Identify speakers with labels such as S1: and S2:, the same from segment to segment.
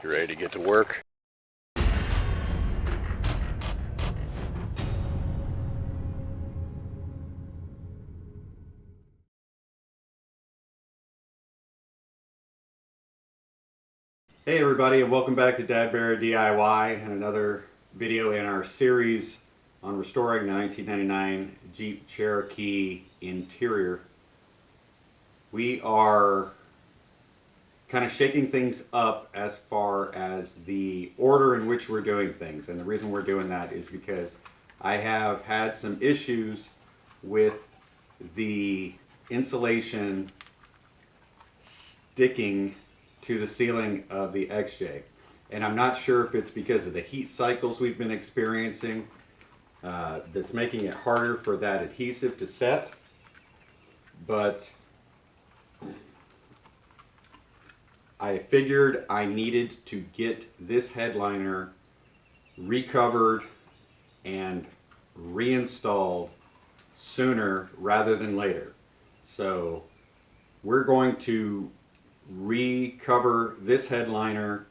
S1: You ready to get to work?
S2: Hey everybody, and welcome back to Dad Bear DIY and another video in our series on restoring the 1999 Jeep Cherokee interior. We are kind of shaking things up as far as the order in which we're doing things, and the reason we're doing that is because I have had some issues with the insulation sticking to the ceiling of the XJ, and I'm not sure if it's because of the heat cycles we've been experiencing that's making it harder for that adhesive to set, but I figured I needed to get this headliner recovered and reinstalled sooner rather than later. So we're going to recover this headliner,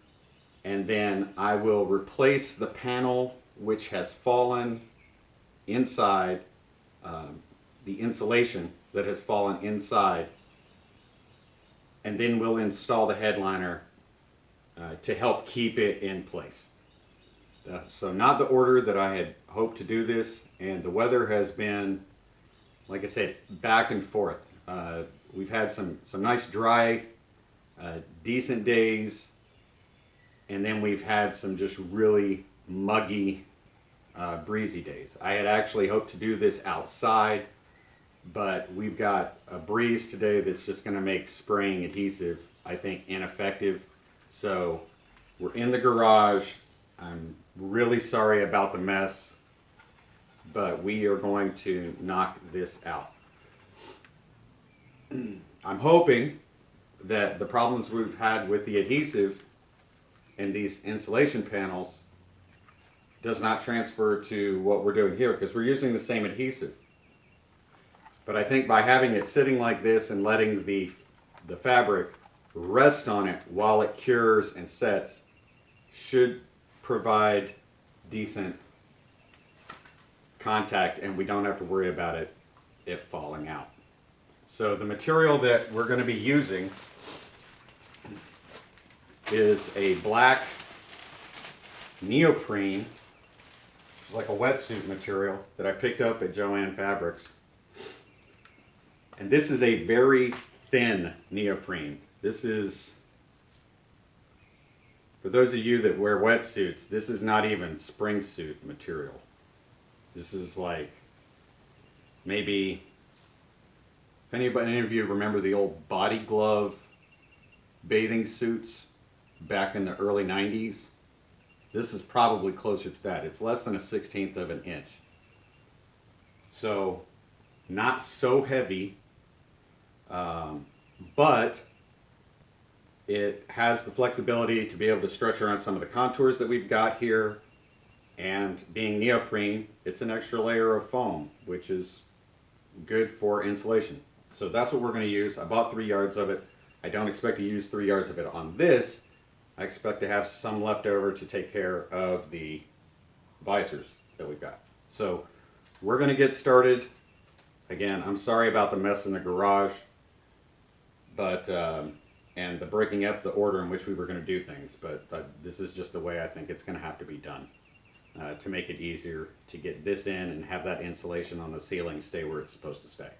S2: and then I will replace the panel which has fallen inside, the insulation that has fallen inside, and then we'll install the headliner to help keep it in place. So not the order that I had hoped to do this, and the weather has been, like I said, back and forth. We've had some nice dry decent days, and then we've had some just really muggy breezy days. I had actually hoped to do this outside, but we've got a breeze today that's just going to make spraying adhesive, I think, ineffective. So we're in the garage. I'm really sorry about the mess, but we are going to knock this out. I'm hoping that the problems we've had with the adhesive and these insulation panels does not transfer to what we're doing here, because we're using the same adhesive. But I think by having it sitting like this and letting the fabric rest on it while it cures and sets should provide decent contact, and we don't have to worry about it falling out. So the material that we're going to be using is a black neoprene, like a wetsuit material that I picked up at Joann Fabrics. And this is a very thin neoprene. This is, for those of you that wear wetsuits, this is not even spring suit material. This is like, maybe, if any of you remember the old body glove bathing suits back in the early 90s, this is probably closer to that. It's less than a 1/16 of an inch. So not so heavy, but it has the flexibility to be able to stretch around some of the contours that we've got here, and being neoprene, it's an extra layer of foam, which is good for insulation. So that's what we're going to use. I bought 3 yards of it. I don't expect to use 3 yards of it on this. I expect to have some left over to take care of the visors that we've got. So we're going to get started. Again, I'm sorry about the mess in the garage, but and the breaking up the order in which we were going to do things, but this is just the way I think it's going to have to be done to make it easier to get this in and have that insulation on the ceiling stay where it's supposed to stay.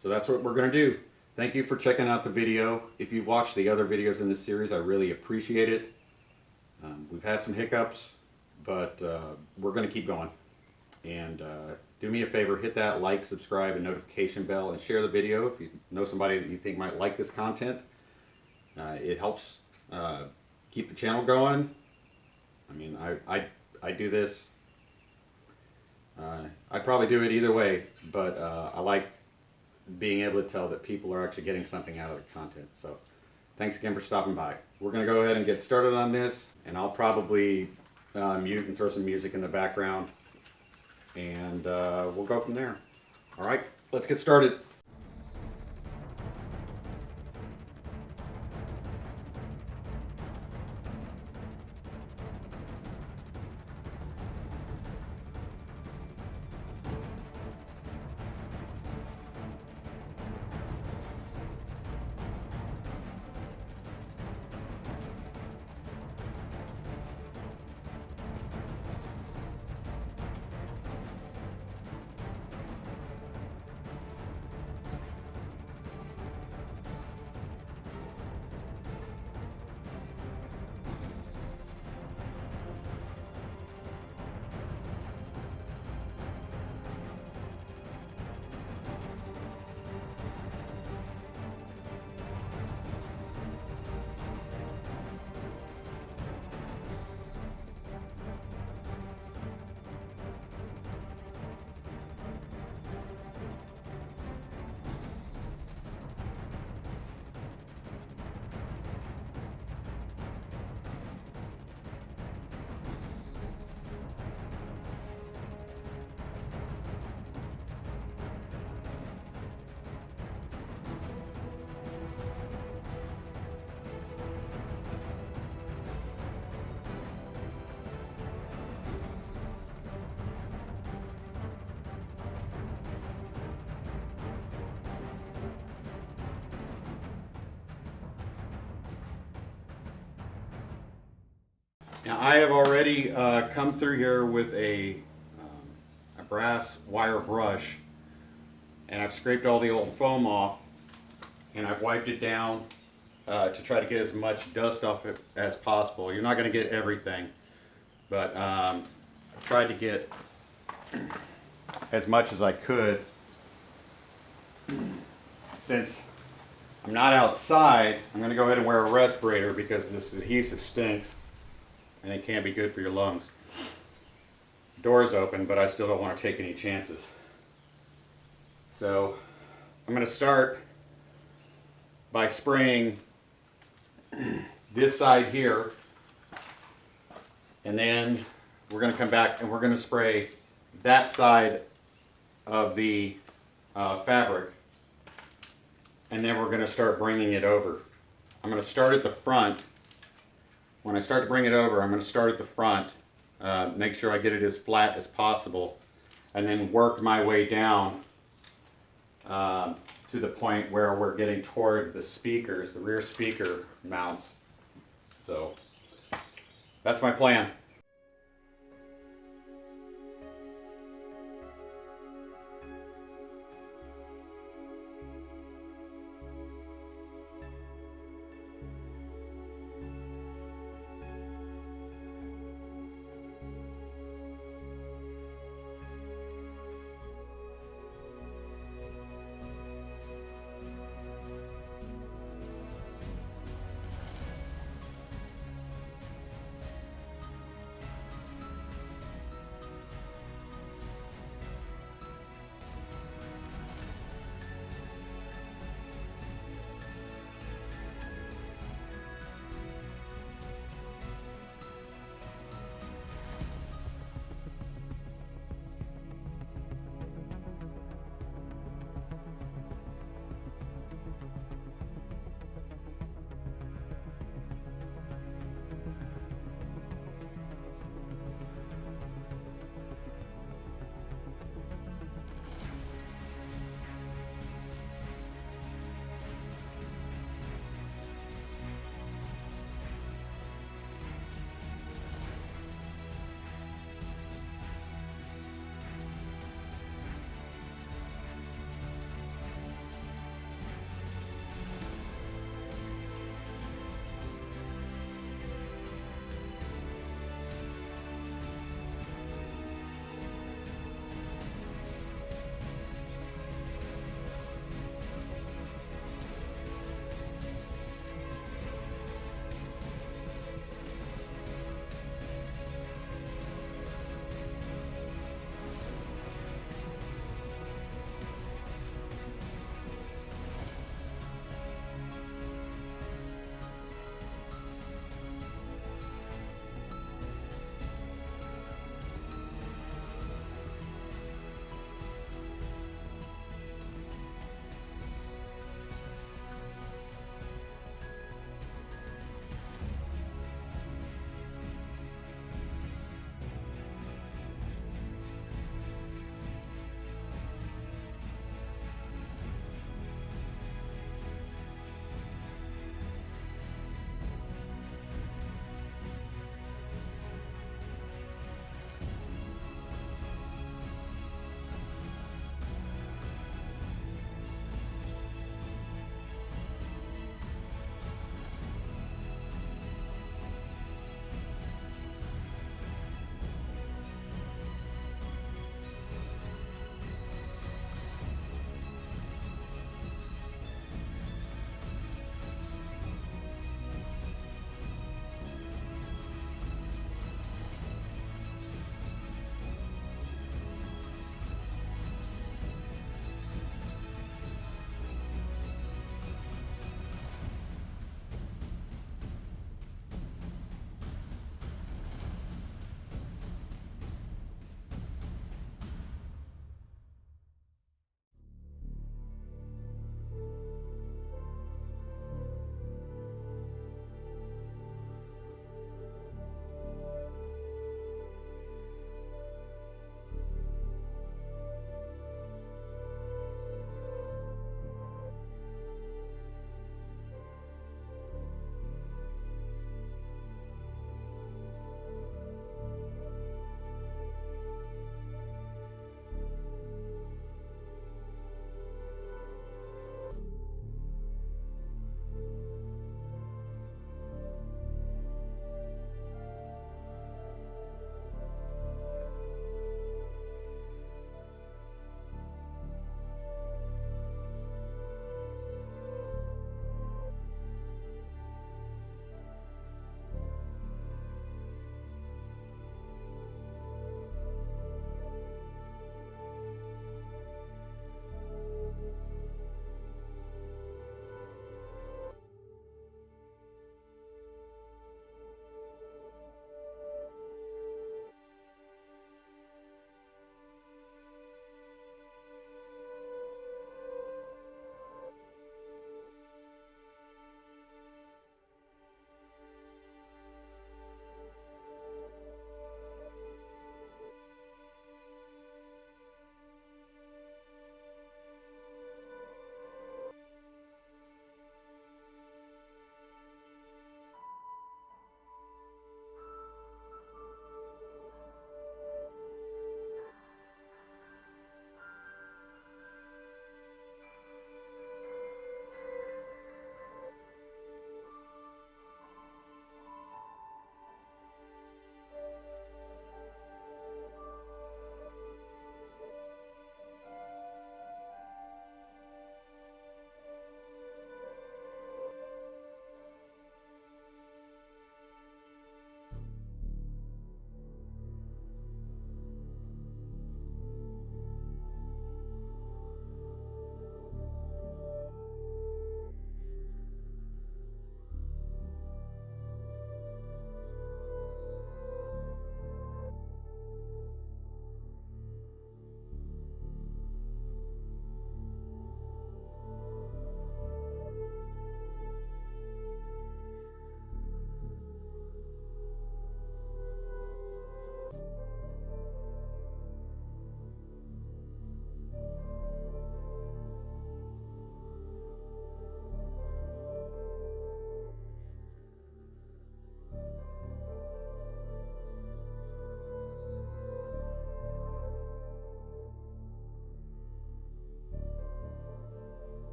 S2: So that's what we're going to do. Thank you for checking out the video. If you've watched the other videos in this series, I really appreciate it. We've had some hiccups, but we're going to keep going. And do me a favor, hit that like, subscribe, and notification bell, and share the video if you know somebody that you think might like this content. It helps keep the channel going. I mean, I do this. I'd probably do it either way, but I like being able to tell that people are actually getting something out of the content. So thanks again for stopping by. We're going to go ahead and get started on this, and I'll probably mute and throw some music in the background, and we'll go from there. All right, let's get started. Now I have already come through here with a brass wire brush, and I've scraped all the old foam off, and I've wiped it down to try to get as much dust off it as possible. You're not going to get everything, but I've tried to get as much as I could. Since I'm not outside, I'm going to go ahead and wear a respirator because this adhesive stinks and it can't be good for your lungs. Door's open, but I still don't want to take any chances. So I'm going to start by spraying this side here, and then we're going to come back and we're going to spray that side of the fabric, and then we're going to start bringing it over. I'm going to start at the front. When I start to bring it over, I'm going to start at the front, make sure I get it as flat as possible, and then work my way down to the point where we're getting toward the speakers, the rear speaker mounts. So that's my plan.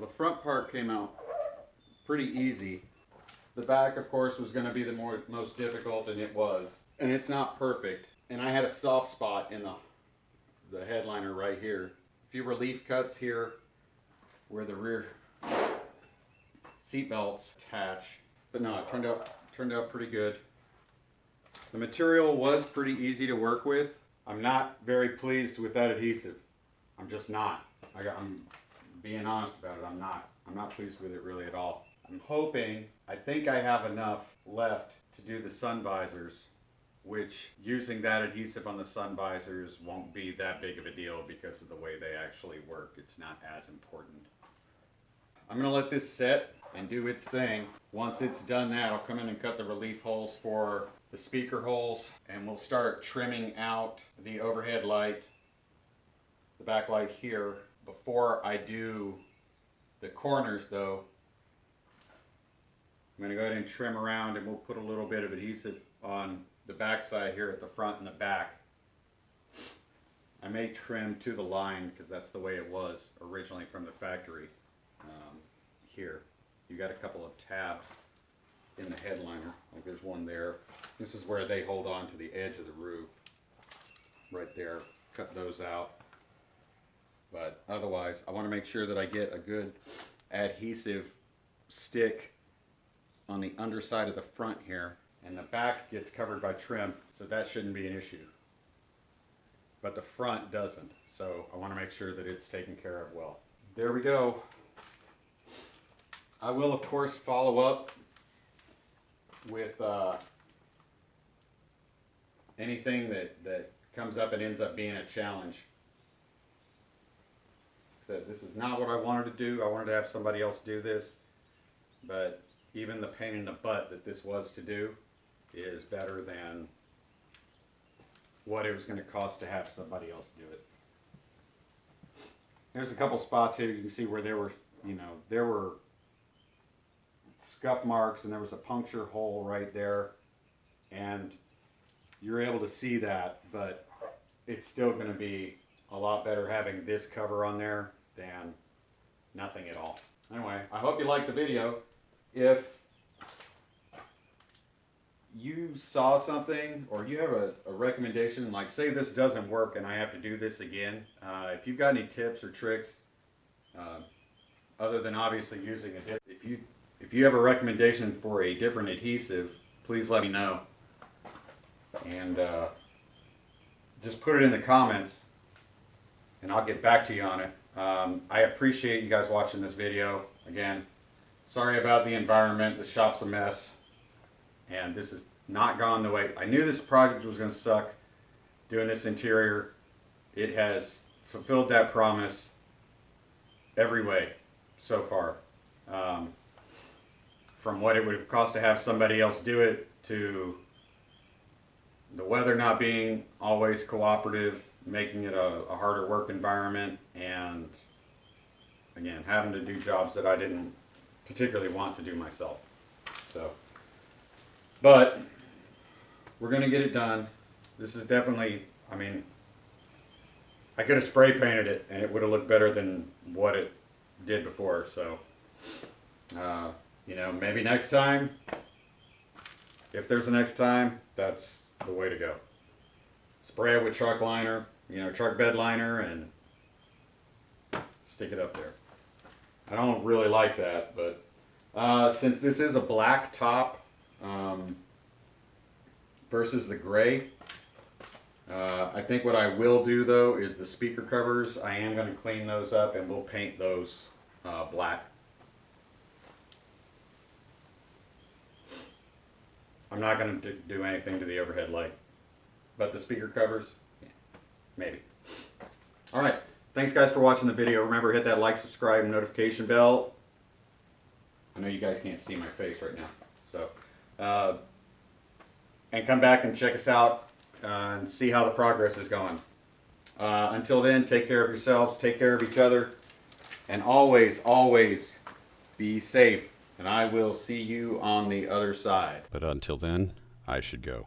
S2: the front part came out pretty easy. The back, of course, was going to be the most difficult, and it was. And it's not perfect. And I had a soft spot in the headliner right here. A few relief cuts here where the rear seat belts attach. But no, it turned out pretty good. The material was pretty easy to work with. I'm not very pleased with that adhesive. I'm just not. I'm being honest about it. I'm not pleased with it really at all. I'm hoping, I think I have enough left to do the sun visors, which using that adhesive on the sun visors won't be that big of a deal because of the way they actually work. It's not as important. I'm gonna let this set and do its thing. Once it's done that, I'll come in and cut the relief holes for the speaker holes, and we'll start trimming out the overhead light, the backlight here. Before I do the corners though, I'm going to go ahead and trim around, and we'll put a little bit of adhesive on the back side here at the front and the back. I may trim to the line because that's the way it was originally from the factory. Here, you got a couple of tabs in the headliner, like there's one there. This is where they hold on to the edge of the roof. Right there, cut those out. But otherwise, I want to make sure that I get a good adhesive stick on the underside of the front here, and the back gets covered by trim, so that shouldn't be an issue. But the front doesn't, so I want to make sure that it's taken care of well. There we go. I will, of course, follow up with anything that comes up and ends up being a challenge. So this is not what I wanted to do. I wanted to have somebody else do this, but even the pain in the butt that this was to do is better than what it was going to cost to have somebody else do it. There's a couple spots here you can see where there were scuff marks, and there was a puncture hole right there, and you're able to see that, but it's still going to be a lot better having this cover on there than nothing at all. Anyway, I hope you liked the video. If you saw something or you have a recommendation, like say this doesn't work and I have to do this again, if you've got any tips or tricks, other than obviously using if you have a recommendation for a different adhesive, please let me know. And just put it in the comments and I'll get back to you on it. I appreciate you guys watching this video. Again, sorry about the environment. The shop's a mess, and this has not gone the way I knew this project was going to suck. Doing this interior, it has fulfilled that promise every way so far. From what it would have cost to have somebody else do it, to the weather not being always cooperative, making it a harder work environment, and again, having to do jobs that I didn't particularly want to do myself. So, but we're going to get it done. This is definitely, I mean, I could have spray painted it and it would have looked better than what it did before. So, you know, maybe next time, if there's a next time, that's the way to go. Spray it with truck liner, you know, truck bed liner, and stick it up there. I don't really like that, but since this is a black top versus the gray, I think what I will do though is the speaker covers, I am going to clean those up and we'll paint those black. I'm not going to do anything to the overhead light, but the speaker covers, yeah, maybe. Alright, thanks guys for watching the video. Remember, hit that like, subscribe, and notification bell. I know you guys can't see my face right now, so and come back and check us out and see how the progress is going. Until then, take care of yourselves, take care of each other, and always, always be safe. And I will see you on the other side. But until then, I should go.